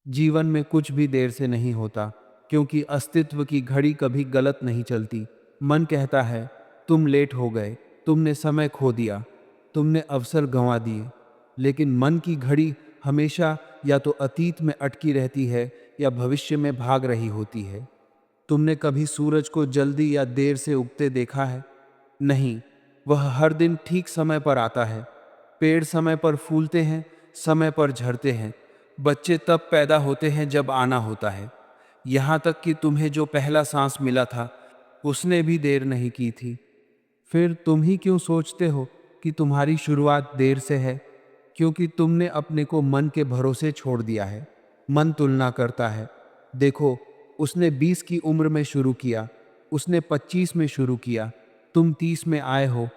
जीवन में कुछ भी देर से नहीं होता, क्योंकि अस्तित्व की घड़ी कभी गलत नहीं चलती। मन कहता है, तुम लेट हो गए, तुमने समय खो दिया, तुमने अवसर गंवा दिए। लेकिन मन की घड़ी हमेशा या तो अतीत में अटकी रहती है या भविष्य में भाग रही होती है। तुमने कभी सूरज को जल्दी या देर से उगते देखा है? नहीं, वह हर दिन ठीक समय पर आता है। पेड़ समय पर फूलते हैं, समय पर झड़ते हैं। बच्चे तब पैदा होते हैं जब आना होता है। यहाँ तक कि तुम्हें जो पहला सांस मिला था, उसने भी देर नहीं की थी। फिर तुम ही क्यों सोचते हो कि तुम्हारी शुरुआत देर से है? क्योंकि तुमने अपने को मन के भरोसे छोड़ दिया है। मन तुलना करता है। देखो, उसने 20 की उम्र में शुरू किया, उसने 25 में शुरू किया, तुम 30 में आए हो,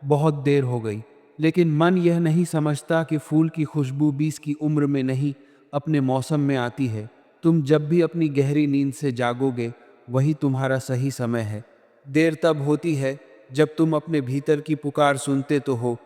बहुत देर हो गई। लेकिन मन यह नहीं समझता कि फूल की खुशबू 20 की उम्र में नहीं, अपने मौसम में आती है। तुम जब भी अपनी गहरी नींद से जागोगे, वही तुम्हारा सही समय है। देर तब होती है जब तुम अपने भीतर की पुकार सुनते तो हो,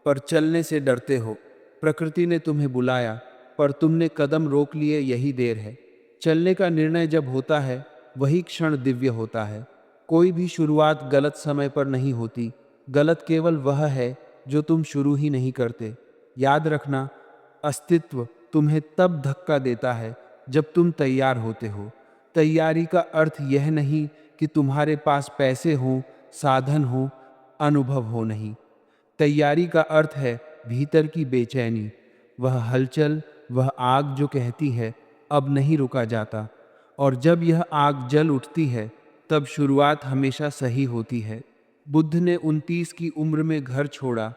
पर चलने से डरते हो। प्रकृति ने तुम्हें बुलाया, पर तुमने कदम रोक लिए, यही देर है। चलने का निर्णय जब होता है, वही क्षण दिव्य होता है। कोई भी शुरुआत गलत समय पर नहीं होती। गलत केवल वह है जो तुम शुरू ही नहीं करते। याद रखना, अस्तित्व तुम्हें तब धक्का देता है जब तुम तैयार होते हो। तैयारी का अर्थ यह नहीं कि तुम्हारे पास पैसे हों, साधन हो, अनुभव हो, नहीं। तैयारी का अर्थ है भीतर की बेचैनी, वह हलचल, वह आग जो कहती है अब नहीं रुका जाता। और जब यह आग जल उठती है, तब शुरुआत हमेशा सही होती है। बुद्ध ने 29 की उम्र में घर छोड़ा,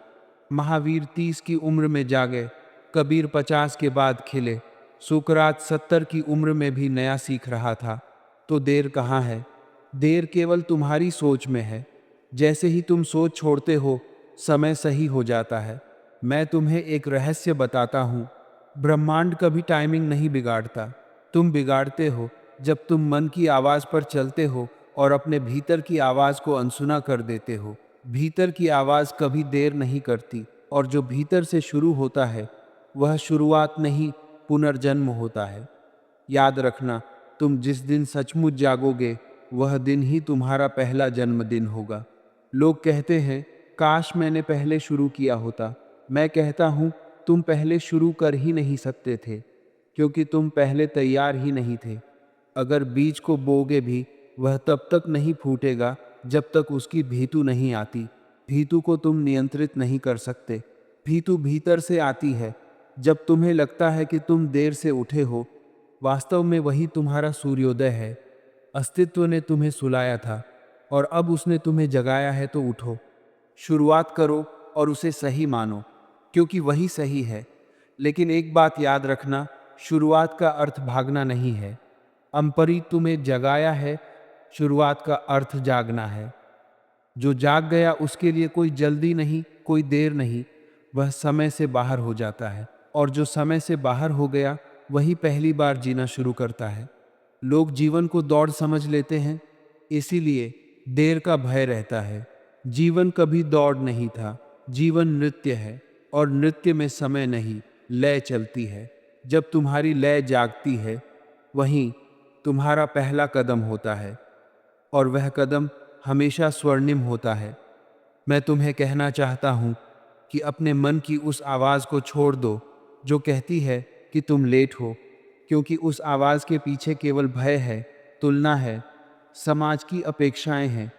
महावीर 30 की उम्र में जागे, कबीर 50 के बाद खिले, सुकरात 70 की उम्र में भी नया सीख रहा था। तो देर कहाँ है? देर केवल तुम्हारी सोच में है। जैसे ही तुम सोच छोड़ते हो, समय सही हो जाता है। मैं तुम्हें एक रहस्य बताता हूँ। ब्रह्मांड कभी टाइमिंग नहीं बिगाड़ता। तुम बिगाड़ते हो जब तुम मन की आवाज़ पर चलते हो और अपने भीतर की आवाज़ को अनसुना कर देते हो। भीतर की आवाज़ कभी देर नहीं करती, और जो भीतर से शुरू होता है, वह शुरुआत नहीं, पुनर्जन्म होता है। याद रखना, तुम जिस दिन सचमुच जागोगे, वह दिन ही तुम्हारा पहला जन्मदिन होगा। लोग कहते हैं, काश मैंने पहले शुरू किया होता। मैं कहता हूँ, तुम पहले शुरू कर ही नहीं सकते थे, क्योंकि तुम पहले तैयार ही नहीं थे। अगर बीज को बोगे भी, वह तब तक नहीं फूटेगा जब तक उसकी भीतू नहीं आती। भीतू को तुम नियंत्रित नहीं कर सकते। भीतू भीतर से आती है। जब तुम्हें लगता है कि तुम देर से उठे हो, वास्तव में वही तुम्हारा सूर्योदय है। अस्तित्व ने तुम्हें सुलाया था, और अब उसने तुम्हें जगाया है, तो उठो। शुरुआत करो और उसे सही मानो, क्योंकि वही सही है। लेकिन एक बात याद रखना, शुरुआत का अर्थ भागना नहीं है। अंपरी तुम्हें जगाया है, शुरुआत का अर्थ जागना है। जो जाग गया, उसके लिए कोई जल्दी नहीं, कोई देर नहीं। वह समय से बाहर हो जाता है, और जो समय से बाहर हो गया, वही पहली बार जीना शुरू करता है। लोग जीवन को दौड़ समझ लेते हैं, इसीलिए देर का भय रहता है। जीवन कभी दौड़ नहीं था, जीवन नृत्य है, और नृत्य में समय नहीं, लय चलती है। जब तुम्हारी लय जागती है, वहीं तुम्हारा पहला कदम होता है, और वह कदम हमेशा स्वर्णिम होता है। मैं तुम्हें कहना चाहता हूँ कि अपने मन की उस आवाज़ को छोड़ दो जो कहती है कि तुम लेट हो, क्योंकि उस आवाज़ के पीछे केवल भय है, तुलना है, समाज की अपेक्षाएं हैं।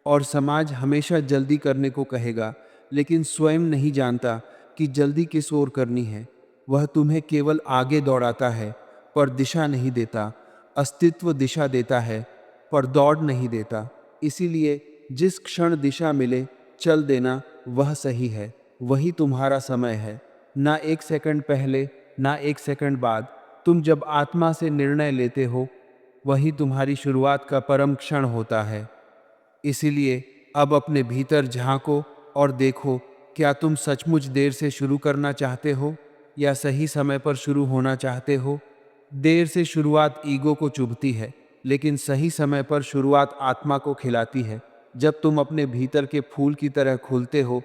और समाज हमेशा जल्दी करने को कहेगा, लेकिन स्वयं नहीं जानता कि जल्दी किस ओर करनी है। वह तुम्हें केवल आगे दौड़ाता है, पर दिशा नहीं देता। अस्तित्व दिशा देता है, पर दौड़ नहीं देता। इसीलिए जिस क्षण दिशा मिले, चल देना, वह सही है। वही तुम्हारा समय है। ना एक सेकंड पहले, ना एक सेकंड बाद। तुम जब आत्मा से निर्णय लेते हो, वही तुम्हारी शुरुआत का परम क्षण होता है। इसीलिए अब अपने भीतर झांको और देखो, क्या तुम सचमुच देर से शुरू करना चाहते हो, या सही समय पर शुरू होना चाहते हो? देर से शुरुआत ईगो को चुभती है, लेकिन सही समय पर शुरुआत आत्मा को खिलाती है। जब तुम अपने भीतर के फूल की तरह खुलते हो,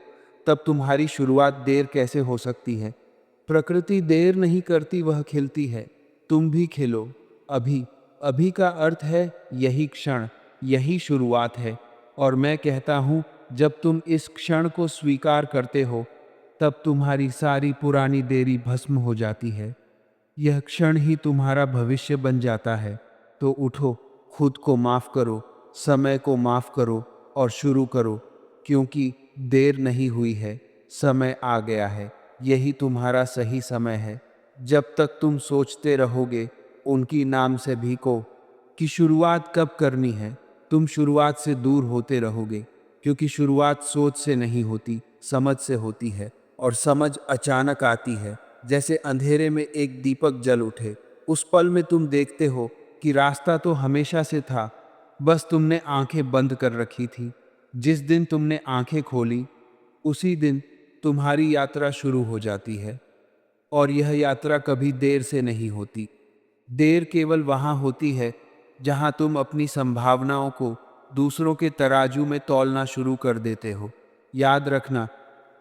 तब तुम्हारी शुरुआत देर कैसे हो सकती है? प्रकृति देर नहीं करती, वह खिलती है। तुम भी खेलो। अभी। अभी का अर्थ है यही क्षण, यही शुरुआत है। और मैं कहता हूँ, जब तुम इस क्षण को स्वीकार करते हो, तब तुम्हारी सारी पुरानी देरी भस्म हो जाती है। यह क्षण ही तुम्हारा भविष्य बन जाता है। तो उठो, खुद को माफ करो, समय को माफ करो और शुरू करो, क्योंकि देर नहीं हुई है, समय आ गया है। यही तुम्हारा सही समय है। जब तक तुम सोचते रहोगे, उनकी नाम से भीको कि शुरुआत कब करनी है, तुम शुरुआत से दूर होते रहोगे, क्योंकि शुरुआत सोच से नहीं होती, समझ से होती है। और समझ अचानक आती है, जैसे अंधेरे में एक दीपक जल उठे। उस पल में तुम देखते हो कि रास्ता तो हमेशा से था, बस तुमने आंखें बंद कर रखी थी। जिस दिन तुमने आंखें खोली, उसी दिन तुम्हारी यात्रा शुरू हो जाती है। और यह यात्रा कभी देर से नहीं होती। देर केवल वहाँ होती है जहाँ तुम अपनी संभावनाओं को दूसरों के तराजू में तौलना शुरू कर देते हो। याद रखना,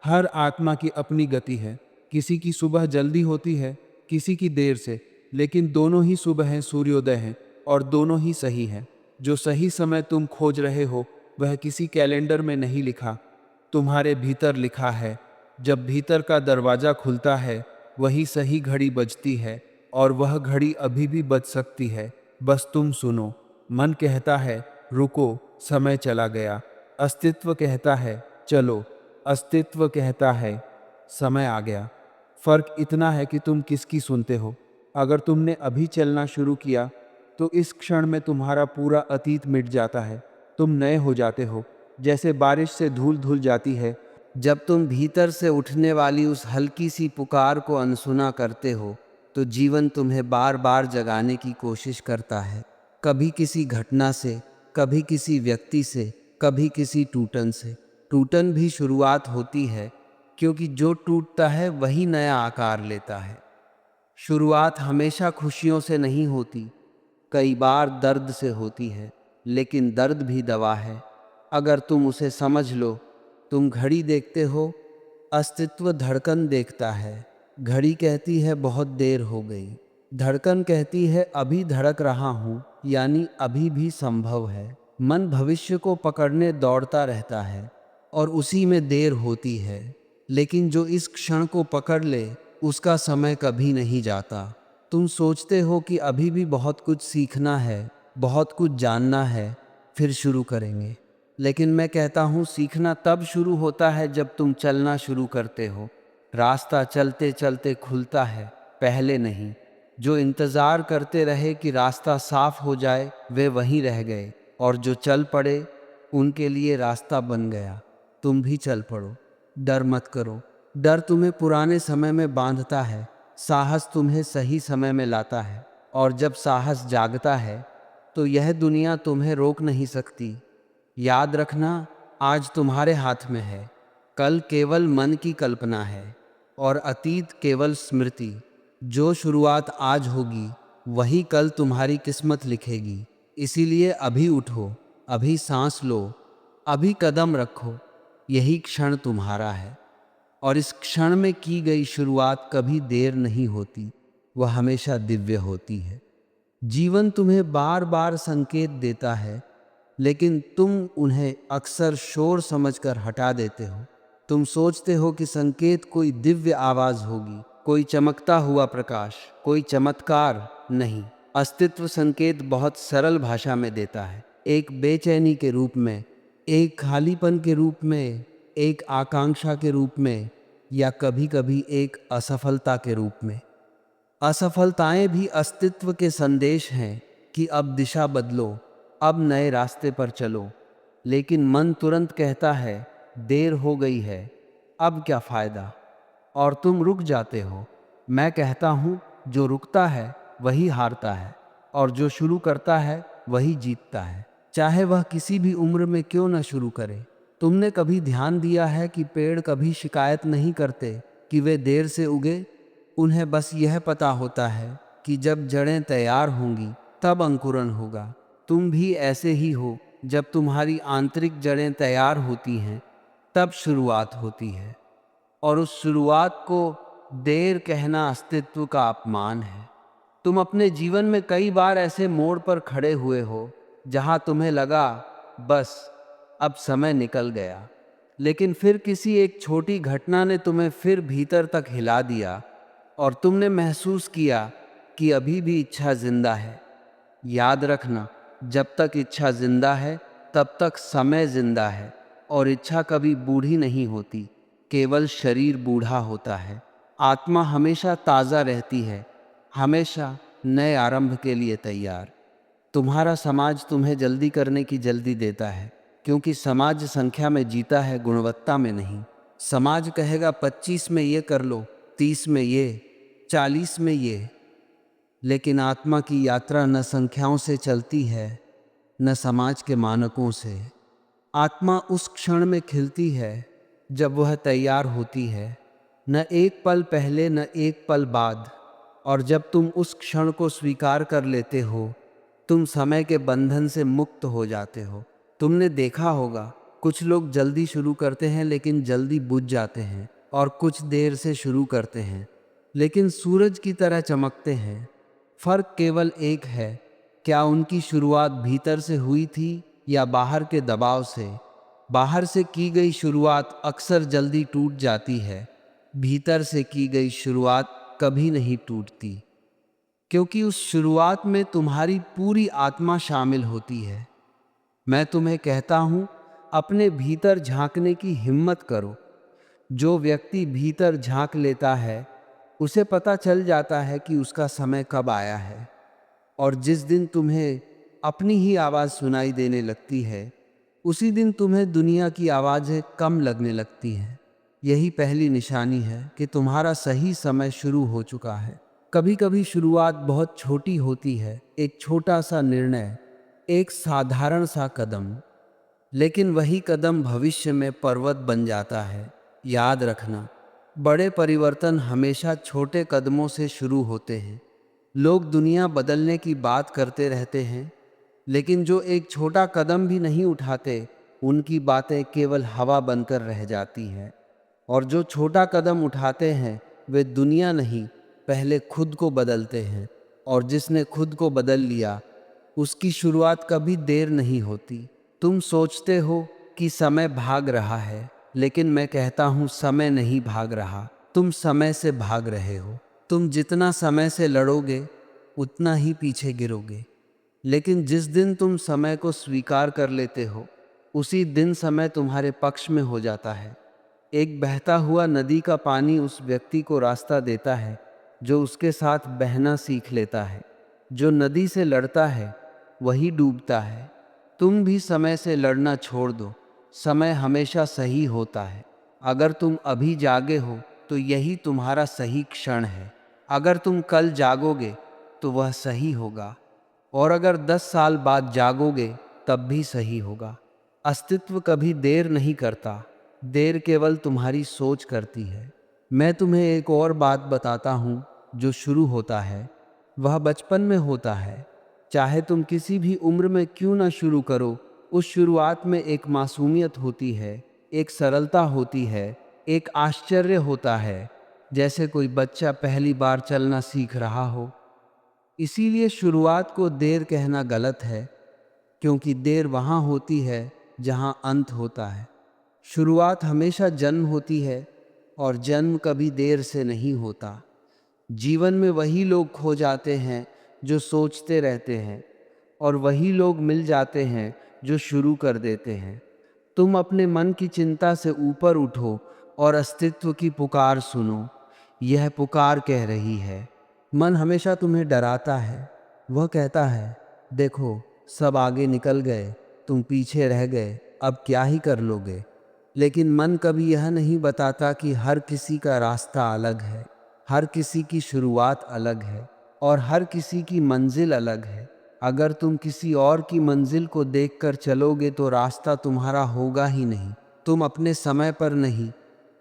हर आत्मा की अपनी गति है। किसी की सुबह जल्दी होती है, किसी की देर से, लेकिन दोनों ही सुबह सूर्योदय हैं और दोनों ही सही हैं। जो सही समय तुम खोज रहे हो, वह किसी कैलेंडर में नहीं लिखा, तुम्हारे भीतर लिखा है। जब भीतर का दरवाजा खुलता है, वही सही घड़ी बजती है, और वह घड़ी अभी भी बज सकती है। बस तुम सुनो। मन कहता है रुको, समय चला गया। अस्तित्व कहता है चलो। अस्तित्व कहता है समय आ गया। फर्क इतना है कि तुम किसकी सुनते हो। अगर तुमने अभी चलना शुरू किया, तो इस क्षण में तुम्हारा पूरा अतीत मिट जाता है। तुम नए हो जाते हो, जैसे बारिश से धूल धुल जाती है। जब तुम भीतर से उठने वाली उस हल्की सी पुकार को अनसुना करते हो, तो जीवन तुम्हें बार बार जगाने की कोशिश करता है। कभी किसी घटना से, कभी किसी व्यक्ति से, कभी किसी टूटन से। टूटन भी शुरुआत होती है, क्योंकि जो टूटता है वही नया आकार लेता है। शुरुआत हमेशा खुशियों से नहीं होती, कई बार दर्द से होती है, लेकिन दर्द भी दवा है, अगर तुम उसे समझ लो। तुम घड़ी देखते हो, अस्तित्व धड़कन देखता है। घड़ी कहती है बहुत देर हो गई, धड़कन कहती है अभी धड़क रहा हूँ, यानी अभी भी संभव है। मन भविष्य को पकड़ने दौड़ता रहता है, और उसी में देर होती है। लेकिन जो इस क्षण को पकड़ ले, उसका समय कभी नहीं जाता। तुम सोचते हो कि अभी भी बहुत कुछ सीखना है, बहुत कुछ जानना है, फिर शुरू करेंगे। लेकिन मैं कहता हूँ, सीखना तब शुरू होता है जब तुम चलना शुरू करते हो। रास्ता चलते चलते खुलता है, पहले नहीं। जो इंतज़ार करते रहे कि रास्ता साफ हो जाए, वे वहीं रह गए, और जो चल पड़े, उनके लिए रास्ता बन गया। तुम भी चल पड़ो, डर मत करो। डर तुम्हें पुराने समय में बांधता है, साहस तुम्हें सही समय में लाता है। और जब साहस जागता है, तो यह दुनिया तुम्हें रोक नहीं सकती। याद रखना, आज तुम्हारे हाथ में है, कल केवल मन की कल्पना है, और अतीत केवल स्मृति। जो शुरुआत आज होगी, वही कल तुम्हारी किस्मत लिखेगी। इसीलिए अभी उठो, अभी सांस लो, अभी कदम रखो। यही क्षण तुम्हारा है, और इस क्षण में की गई शुरुआत कभी देर नहीं होती, वह हमेशा दिव्य होती है। जीवन तुम्हें बार बार संकेत देता है, लेकिन तुम उन्हें अक्सर शोर समझकर हटा देते हो। तुम सोचते हो कि संकेत कोई दिव्य आवाज होगी, कोई चमकता हुआ प्रकाश, कोई चमत्कार। नहीं, अस्तित्व संकेत बहुत सरल भाषा में देता है। एक बेचैनी के रूप में, एक खालीपन के रूप में, एक आकांक्षा के रूप में, या कभी कभी एक असफलता के रूप में। असफलताएं भी अस्तित्व के संदेश हैं कि अब दिशा बदलो, अब नए रास्ते पर चलो। लेकिन मन तुरंत कहता है देर हो गई है, अब क्या फायदा, और तुम रुक जाते हो। मैं कहता हूँ, जो रुकता है वही हारता है, और जो शुरू करता है वही जीतता है, चाहे वह किसी भी उम्र में क्यों न शुरू करे। तुमने कभी ध्यान दिया है कि पेड़ कभी शिकायत नहीं करते कि वे देर से उगे? उन्हें बस यह पता होता है कि जब जड़ें तैयार होंगी, तब अंकुरण होगा। तुम भी ऐसे ही हो, जब तुम्हारी आंतरिक जड़ें तैयार होती हैं, तब शुरुआत होती है। और उस शुरुआत को देर कहना अस्तित्व का अपमान है। तुम अपने जीवन में कई बार ऐसे मोड़ पर खड़े हुए हो जहां तुम्हें लगा बस अब समय निकल गया, लेकिन फिर किसी एक छोटी घटना ने तुम्हें फिर भीतर तक हिला दिया और तुमने महसूस किया कि अभी भी इच्छा जिंदा है। याद रखना, जब तक इच्छा जिंदा है तब तक समय जिंदा है, और इच्छा कभी बूढ़ी नहीं होती, केवल शरीर बूढ़ा होता है। आत्मा हमेशा ताज़ा रहती है, हमेशा नए आरंभ के लिए तैयार। तुम्हारा समाज तुम्हें जल्दी करने की जल्दी देता है, क्योंकि समाज संख्या में जीता है, गुणवत्ता में नहीं। समाज कहेगा 25 में ये कर लो, 30 में ये, 40 में ये। लेकिन आत्मा की यात्रा न संख्याओं से चलती है, न समाज के मानकों से। आत्मा उस क्षण में खिलती है जब वह तैयार होती है, न एक पल पहले न एक पल बाद। और जब तुम उस क्षण को स्वीकार कर लेते हो, तुम समय के बंधन से मुक्त हो जाते हो। तुमने देखा होगा, कुछ लोग जल्दी शुरू करते हैं लेकिन जल्दी बुझ जाते हैं, और कुछ देर से शुरू करते हैं लेकिन सूरज की तरह चमकते हैं। फर्क केवल एक है, क्या उनकी शुरुआत भीतर से हुई थी या बाहर के दबाव से। बाहर से की गई शुरुआत अक्सर जल्दी टूट जाती है, भीतर से की गई शुरुआत कभी नहीं टूटती, क्योंकि उस शुरुआत में तुम्हारी पूरी आत्मा शामिल होती है। मैं तुम्हें कहता हूं, अपने भीतर झांकने की हिम्मत करो। जो व्यक्ति भीतर झांक लेता है, उसे पता चल जाता है कि उसका समय कब आया है। और जिस दिन तुम्हें अपनी ही आवाज़ सुनाई देने लगती है, उसी दिन तुम्हें दुनिया की आवाज़ें कम लगने लगती हैं। यही पहली निशानी है कि तुम्हारा सही समय शुरू हो चुका है। कभी कभी शुरुआत बहुत छोटी होती है, एक छोटा सा निर्णय, एक साधारण सा कदम, लेकिन वही कदम भविष्य में पर्वत बन जाता है। याद रखना, बड़े परिवर्तन हमेशा छोटे कदमों से शुरू होते हैं। लोग दुनिया बदलने की बात करते रहते हैं, लेकिन जो एक छोटा कदम भी नहीं उठाते, उनकी बातें केवल हवा बनकर रह जाती हैं। और जो छोटा कदम उठाते हैं, वे दुनिया नहीं, पहले खुद को बदलते हैं। और जिसने खुद को बदल लिया, उसकी शुरुआत कभी देर नहीं होती। तुम सोचते हो कि समय भाग रहा है, लेकिन मैं कहता हूँ समय नहीं भाग रहा, तुम समय से भाग रहे हो। तुम जितना समय से लड़ोगे, उतना ही पीछे गिरोगे। लेकिन जिस दिन तुम समय को स्वीकार कर लेते हो, उसी दिन समय तुम्हारे पक्ष में हो जाता है। एक बहता हुआ नदी का पानी उस व्यक्ति को रास्ता देता है जो उसके साथ बहना सीख लेता है। जो नदी से लड़ता है वही डूबता है। तुम भी समय से लड़ना छोड़ दो, समय हमेशा सही होता है। अगर तुम अभी जागे हो तो यही तुम्हारा सही क्षण है। अगर तुम कल जागोगे तो वह सही होगा, और अगर 10 साल बाद जागोगे तब भी सही होगा। अस्तित्व कभी देर नहीं करता, देर केवल तुम्हारी सोच करती है। मैं तुम्हें एक और बात बताता हूँ, जो शुरू होता है वह बचपन में होता है। चाहे तुम किसी भी उम्र में क्यों ना शुरू करो, उस शुरुआत में एक मासूमियत होती है, एक सरलता होती है, एक आश्चर्य होता है, जैसे कोई बच्चा पहली बार चलना सीख रहा हो। इसीलिए शुरुआत को देर कहना गलत है, क्योंकि देर वहाँ होती है जहाँ अंत होता है। शुरुआत हमेशा जन्म होती है, और जन्म कभी देर से नहीं होता। जीवन में वही लोग खो जाते हैं जो सोचते रहते हैं, और वही लोग मिल जाते हैं जो शुरू कर देते हैं। तुम अपने मन की चिंता से ऊपर उठो और अस्तित्व की पुकार सुनो। यह पुकार कह रही है, मन हमेशा तुम्हें डराता है। वह कहता है, देखो सब आगे निकल गए, तुम पीछे रह गए, अब क्या ही कर लोगे। लेकिन मन कभी यह नहीं बताता कि हर किसी का रास्ता अलग है, हर किसी की शुरुआत अलग है, और हर किसी की मंजिल अलग है। अगर तुम किसी और की मंजिल को देखकर चलोगे तो रास्ता तुम्हारा होगा ही नहीं। तुम अपने समय पर नहीं,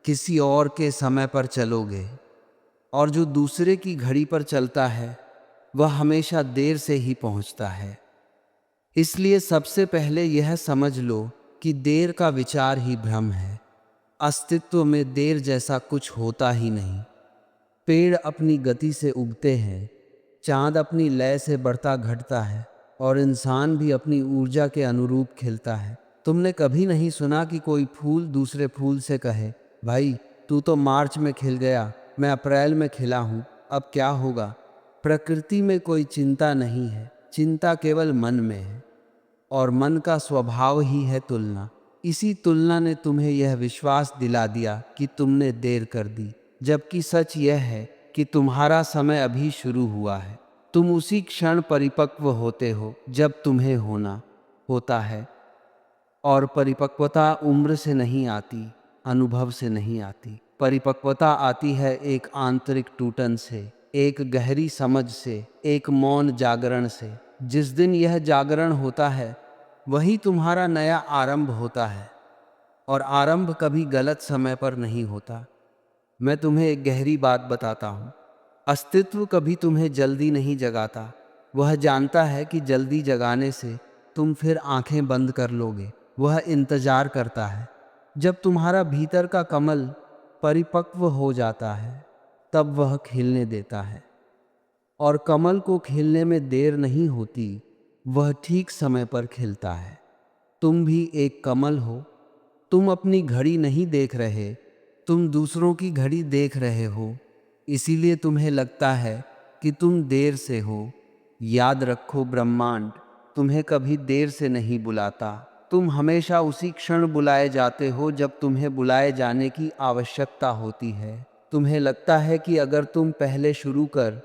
किसी और के समय पर चलोगे। और जो दूसरे की घड़ी पर चलता है, वह हमेशा देर से ही पहुंचता है। इसलिए सबसे पहले यह समझ लो कि देर का विचार ही भ्रम है। अस्तित्व में देर जैसा कुछ होता ही नहीं। पेड़ अपनी गति से उगते हैं, चांद अपनी लय से बढ़ता घटता है और इंसान भी अपनी ऊर्जा के अनुरूप खिलता है। तुमने कभी नहीं सुना कि कोई फूल दूसरे फूल से कहे, भाई तू तो मार्च में खिल गया, मैं अप्रैल में खिला हूँ, अब क्या होगा। प्रकृति में कोई चिंता नहीं है, चिंता केवल मन में है, और मन का स्वभाव ही है तुलना। इसी तुलना ने तुम्हें यह विश्वास दिला दिया कि तुमने देर कर दी, जबकि सच यह है कि तुम्हारा समय अभी शुरू हुआ है। तुम उसी क्षण परिपक्व होते हो जब तुम्हें होना होता है, और परिपक्वता उम्र से नहीं आती, अनुभव से नहीं आती। परिपक्वता आती है एक आंतरिक टूटन से, एक गहरी समझ से, एक मौन जागरण से। जिस दिन यह जागरण होता है वही तुम्हारा नया आरंभ होता है, और आरंभ कभी गलत समय पर नहीं होता। मैं तुम्हें एक गहरी बात बताता हूँ। अस्तित्व कभी तुम्हें जल्दी नहीं जगाता। वह जानता है कि जल्दी जगाने से तुम फिर आंखें बंद कर लोगे। वह इंतजार करता है जब तुम्हारा भीतर का कमल परिपक्व हो जाता है, तब वह खिलने देता है। और कमल को खिलने में देर नहीं होती, वह ठीक समय पर खिलता है। तुम भी एक कमल हो। तुम अपनी घड़ी नहीं देख रहे, तुम दूसरों की घड़ी देख रहे हो। इसीलिए तुम्हें लगता है कि तुम देर से हो। याद रखो, ब्रह्मांड तुम्हें कभी देर से नहीं बुलाता। तुम हमेशा उसी क्षण बुलाए जाते हो जब तुम्हें बुलाए जाने की आवश्यकता होती है। तुम्हें लगता है कि अगर तुम पहले शुरू कर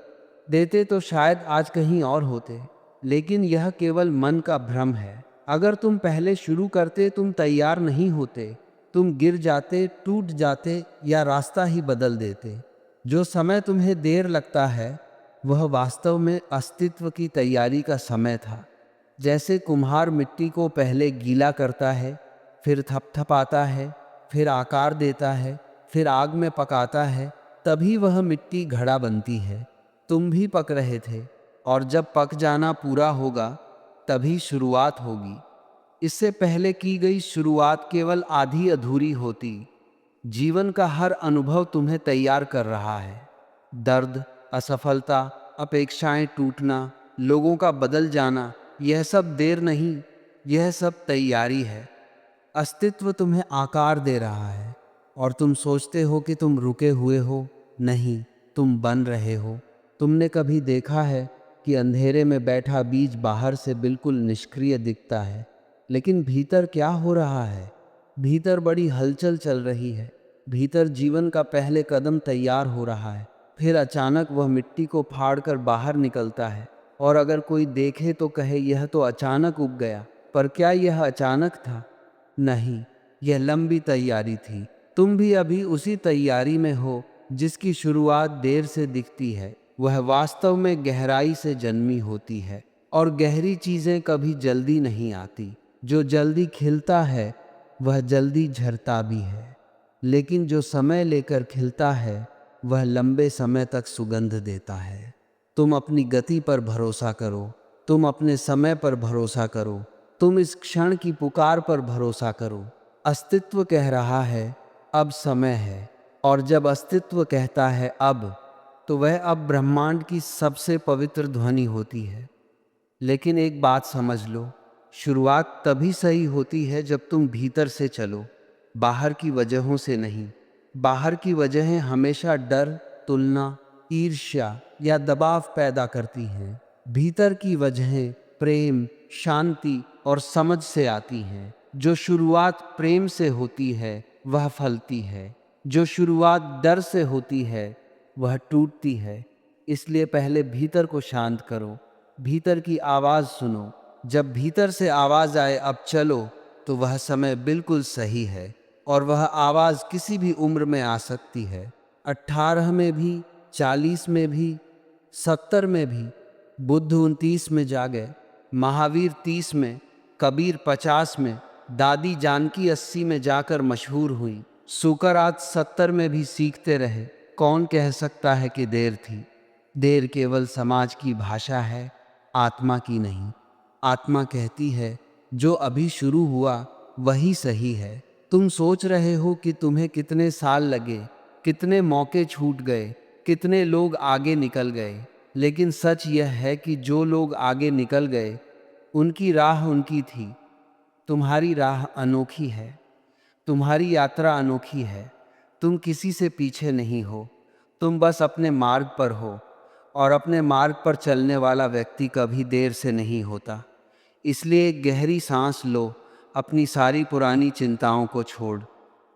देते तो शायद आज कहीं और होते, लेकिन यह केवल मन का भ्रम है। अगर तुम पहले शुरू करते तुम तैयार नहीं होते, तुम गिर जाते, टूट जाते, या रास्ता ही बदल देते। जो समय तुम्हें देर लगता है वह वास्तव में अस्तित्व की तैयारी का समय था। जैसे कुम्हार मिट्टी को पहले गीला करता है, फिर थपथपाता है, फिर आकार देता है, फिर आग में पकाता है, तभी वह मिट्टी घड़ा बनती है। तुम भी पक रहे थे, और जब पक जाना पूरा होगा तभी शुरुआत होगी। इससे पहले की गई शुरुआत केवल आधी अधूरी होती। जीवन का हर अनुभव तुम्हें तैयार कर रहा है। दर्द, असफलता, अपेक्षाएं टूटना, लोगों का बदल जाना, यह सब देर नहीं, यह सब तैयारी है। अस्तित्व तुम्हें आकार दे रहा है, और तुम सोचते हो कि तुम रुके हुए हो। नहीं, तुम बन रहे हो। तुमने कभी देखा है कि अंधेरे में बैठा बीज बाहर से बिल्कुल निष्क्रिय दिखता है, लेकिन भीतर क्या हो रहा है? भीतर बड़ी हलचल चल रही है। भीतर जीवन का पहले कदम तैयार हो रहा है। फिर अचानक वह मिट्टी को फाड़कर बाहर निकलता है, और अगर कोई देखे तो कहे यह तो अचानक उग गया। पर क्या यह अचानक था? नहीं, यह लंबी तैयारी थी। तुम भी अभी उसी तैयारी में हो जिसकी शुरुआत देर से दिखती है। वह वास्तव में गहराई से जन्मी होती है, और गहरी चीजें कभी जल्दी नहीं आती। जो जल्दी खिलता है वह जल्दी झरता भी है, लेकिन जो समय लेकर खिलता है वह लंबे समय तक सुगंध देता है। तुम अपनी गति पर भरोसा करो, तुम अपने समय पर भरोसा करो, तुम इस क्षण की पुकार पर भरोसा करो। अस्तित्व कह रहा है अब समय है, और जब अस्तित्व कहता है अब, तो वह अब ब्रह्मांड की सबसे पवित्र ध्वनि होती है। लेकिन एक बात समझ लो, शुरुआत तभी सही होती है जब तुम भीतर से चलो, बाहर की वजहों से नहीं। बाहर की वजहें हमेशा डर, तुलना, ईर्ष्या या दबाव पैदा करती हैं। भीतर की वजहें प्रेम, शांति और समझ से आती हैं। जो शुरुआत प्रेम से होती है वह फलती है, जो शुरुआत डर से होती है वह टूटती है। इसलिए पहले भीतर को शांत करो, भीतर की आवाज़ सुनो। जब भीतर से आवाज़ आए अब चलो, तो वह समय बिल्कुल सही है, और वह आवाज़ किसी भी उम्र में आ सकती है। 18 में भी, 40 में भी, 70 में भी। बुद्ध 29 में जागे, महावीर 30 में, कबीर 50 में, दादी जानकी 80 में जाकर मशहूर हुई। सुकरात 70 में भी सीखते रहे। कौन कह सकता है कि देर थी? देर केवल समाज की भाषा है, आत्मा की नहीं। आत्मा कहती है जो अभी शुरू हुआ वही सही है। तुम सोच रहे हो कि तुम्हें कितने साल लगे, कितने मौके छूट गए, कितने लोग आगे निकल गए, लेकिन सच यह है कि जो लोग आगे निकल गए, उनकी राह उनकी थी। तुम्हारी राह अनोखी है, तुम्हारी यात्रा अनोखी है। तुम किसी से पीछे नहीं हो, तुम बस अपने मार्ग पर हो, और अपने मार्ग पर चलने वाला व्यक्ति कभी देर से नहीं होता। इसलिए एक गहरी सांस लो, अपनी सारी पुरानी चिंताओं को छोड़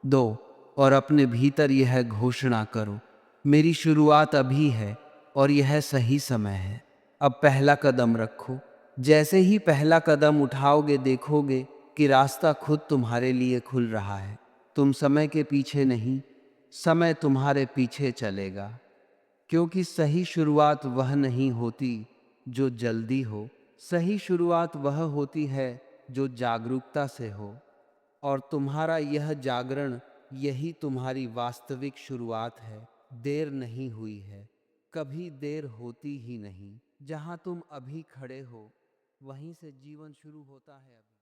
दो और अपने भीतर यह घोषणा करो, मेरी शुरुआत अभी है और यह सही समय है। अब पहला कदम रखो। जैसे ही पहला कदम उठाओगे, देखोगे कि रास्ता खुद तुम्हारे लिए खुल रहा है। तुम समय के पीछे नहीं, समय तुम्हारे पीछे चलेगा। क्योंकि सही शुरुआत वह नहीं होती जो जल्दी हो, सही शुरुआत वह होती है जो जागरूकता से हो। और तुम्हारा यह जागरण, यही तुम्हारी वास्तविक शुरुआत है। देर नहीं हुई है, कभी देर होती ही नहीं। जहां तुम अभी खड़े हो, वहीं से जीवन शुरू होता है अभी।